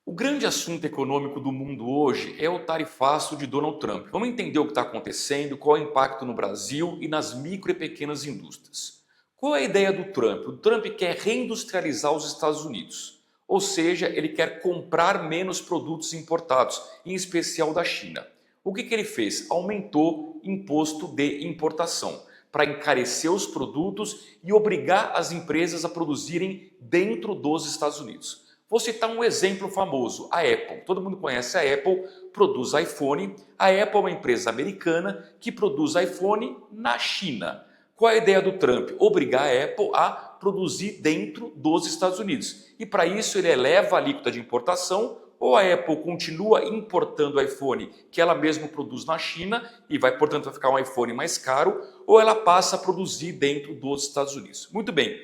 O grande assunto econômico do mundo hoje é o tarifaço de Donald Trump. Vamos entender o que está acontecendo, qual é o impacto no Brasil e nas micro e pequenas indústrias. Qual é a ideia do Trump? O Trump quer reindustrializar os Estados Unidos, ou seja, ele quer comprar menos produtos importados, em especial da China. O que ele fez? Aumentou imposto de importação para encarecer os produtos e obrigar as empresas a produzirem dentro dos Estados Unidos. Vou citar um exemplo famoso, a Apple. Todo mundo conhece a Apple, produz iPhone. A Apple é uma empresa americana que produz iPhone na China. Qual é a ideia do Trump? Obrigar a Apple a produzir dentro dos Estados Unidos. E para isso ele eleva a alíquota de importação, ou a Apple continua importando o iPhone que ela mesma produz na China e vai, portanto, vai ficar um iPhone mais caro, ou ela passa a produzir dentro dos Estados Unidos. Muito bem.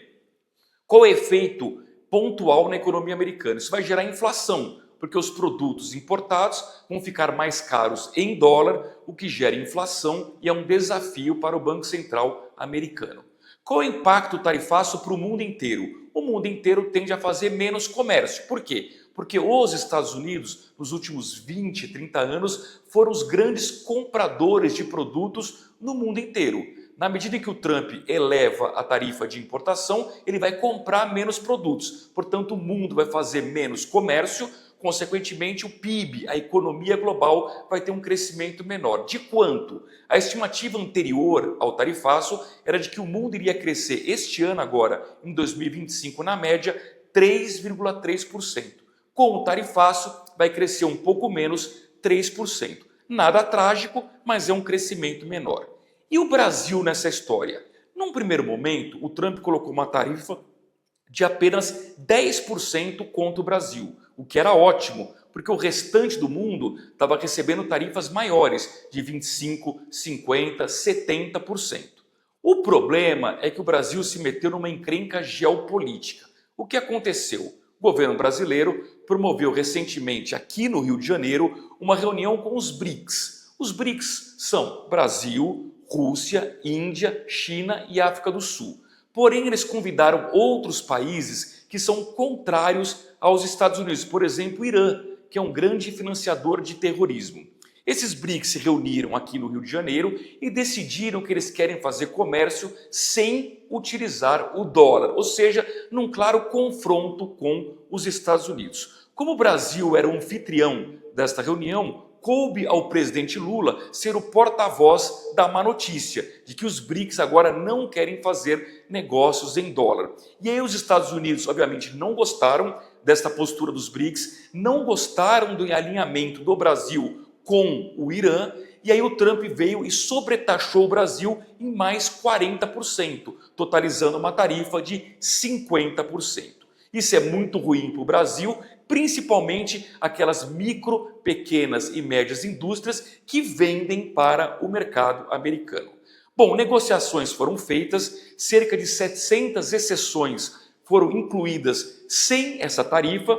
Qual é o efeito pontual na economia americana? Isso vai gerar inflação, porque os produtos importados vão ficar mais caros em dólar, o que gera inflação e é um desafio para o Banco Central americano. Qual é o impacto tarifaço para o mundo inteiro? O mundo inteiro tende a fazer menos comércio. Por quê? Porque os Estados Unidos, nos últimos 20, 30 anos, foram os grandes compradores de produtos no mundo inteiro. Na medida em que o Trump eleva a tarifa de importação, ele vai comprar menos produtos. Portanto, o mundo vai fazer menos comércio, consequentemente o PIB, a economia global, vai ter um crescimento menor. De quanto? A estimativa anterior ao tarifaço era de que o mundo iria crescer este ano agora, em 2025, na média, 3,3%. Com o tarifaço, vai crescer um pouco menos, 3%. Nada trágico, mas é um crescimento menor. E o Brasil nessa história? Num primeiro momento, o Trump colocou uma tarifa de apenas 10% contra o Brasil, o que era ótimo, porque o restante do mundo estava recebendo tarifas maiores, de 25%, 50%, 70%. O problema é que o Brasil se meteu numa encrenca geopolítica. O que aconteceu? O governo brasileiro promoveu recentemente aqui no Rio de Janeiro uma reunião com os BRICS. Os BRICS são Brasil, Rússia, Índia, China e África do Sul. Porém, eles convidaram outros países que são contrários aos Estados Unidos. Por exemplo, o Irã, que é um grande financiador de terrorismo. Esses BRICS se reuniram aqui no Rio de Janeiro e decidiram que eles querem fazer comércio sem utilizar o dólar, ou seja, num claro confronto com os Estados Unidos. Como o Brasil era o anfitrião desta reunião, coube ao presidente Lula ser o porta-voz da má notícia, de que os BRICS agora não querem fazer negócios em dólar. E aí os Estados Unidos, obviamente, não gostaram desta postura dos BRICS, não gostaram do alinhamento do Brasil com o Irã, e aí o Trump veio e sobretaxou o Brasil em mais 40%, totalizando uma tarifa de 50%. Isso é muito ruim para o Brasil, principalmente aquelas micro, pequenas e médias indústrias que vendem para o mercado americano. Bom, negociações foram feitas, cerca de 700 exceções foram incluídas sem essa tarifa,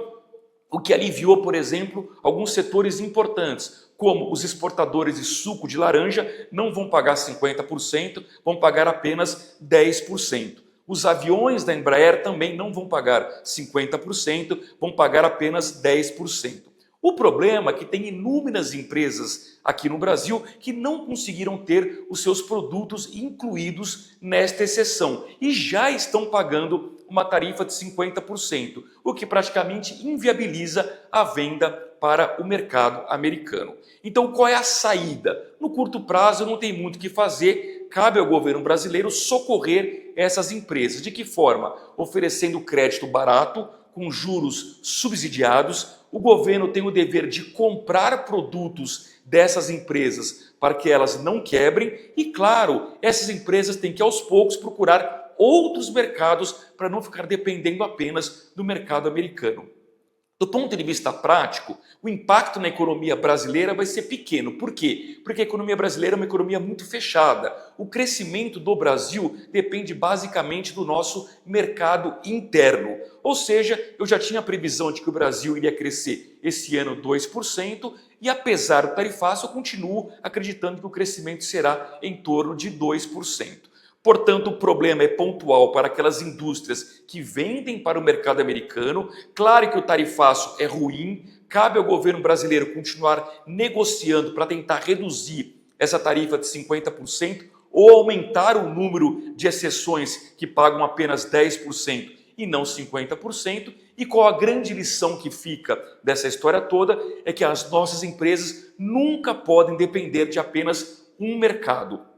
o que aliviou, por exemplo, alguns setores importantes, como os exportadores de suco de laranja não vão pagar 50%, vão pagar apenas 10%. Os aviões da Embraer também não vão pagar 50%, vão pagar apenas 10%. O problema é que tem inúmeras empresas aqui no Brasil que não conseguiram ter os seus produtos incluídos nesta exceção e já estão pagando uma tarifa de 50%, o que praticamente inviabiliza a venda para o mercado americano. Então, qual é a saída? No curto prazo não tem muito o que fazer, cabe ao governo brasileiro socorrer essas empresas. De que forma? Oferecendo crédito barato, com juros subsidiados. O governo tem o dever de comprar produtos dessas empresas para que elas não quebrem e, claro, essas empresas têm que aos poucos procurar outros mercados para não ficar dependendo apenas do mercado americano. Do ponto de vista prático, o impacto na economia brasileira vai ser pequeno. Por quê? Porque a economia brasileira é uma economia muito fechada. O crescimento do Brasil depende basicamente do nosso mercado interno. Ou seja, eu já tinha a previsão de que o Brasil iria crescer esse ano 2% e apesar do tarifaço, eu continuo acreditando que o crescimento será em torno de 2%. Portanto, o problema é pontual para aquelas indústrias que vendem para o mercado americano. Claro que o tarifaço é ruim, cabe ao governo brasileiro continuar negociando para tentar reduzir essa tarifa de 50% ou aumentar o número de exceções que pagam apenas 10% e não 50%. E qual a grande lição que fica dessa história toda é que as nossas empresas nunca podem depender de apenas um mercado.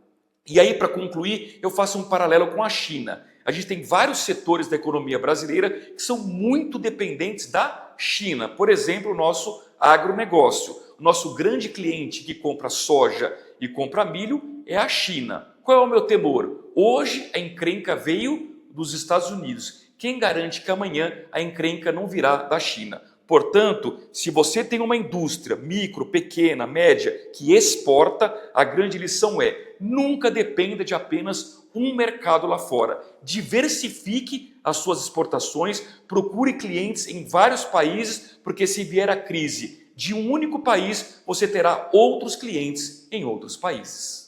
E aí, para concluir, eu faço um paralelo com a China. A gente tem vários setores da economia brasileira que são muito dependentes da China. Por exemplo, o nosso agronegócio. O nosso grande cliente que compra soja e compra milho é a China. Qual é o meu temor? Hoje a encrenca veio dos Estados Unidos. Quem garante que amanhã a encrenca não virá da China? Portanto, se você tem uma indústria micro, pequena, média, que exporta, a grande lição é: nunca dependa de apenas um mercado lá fora. Diversifique as suas exportações, procure clientes em vários países, porque se vier a crise de um único país, você terá outros clientes em outros países.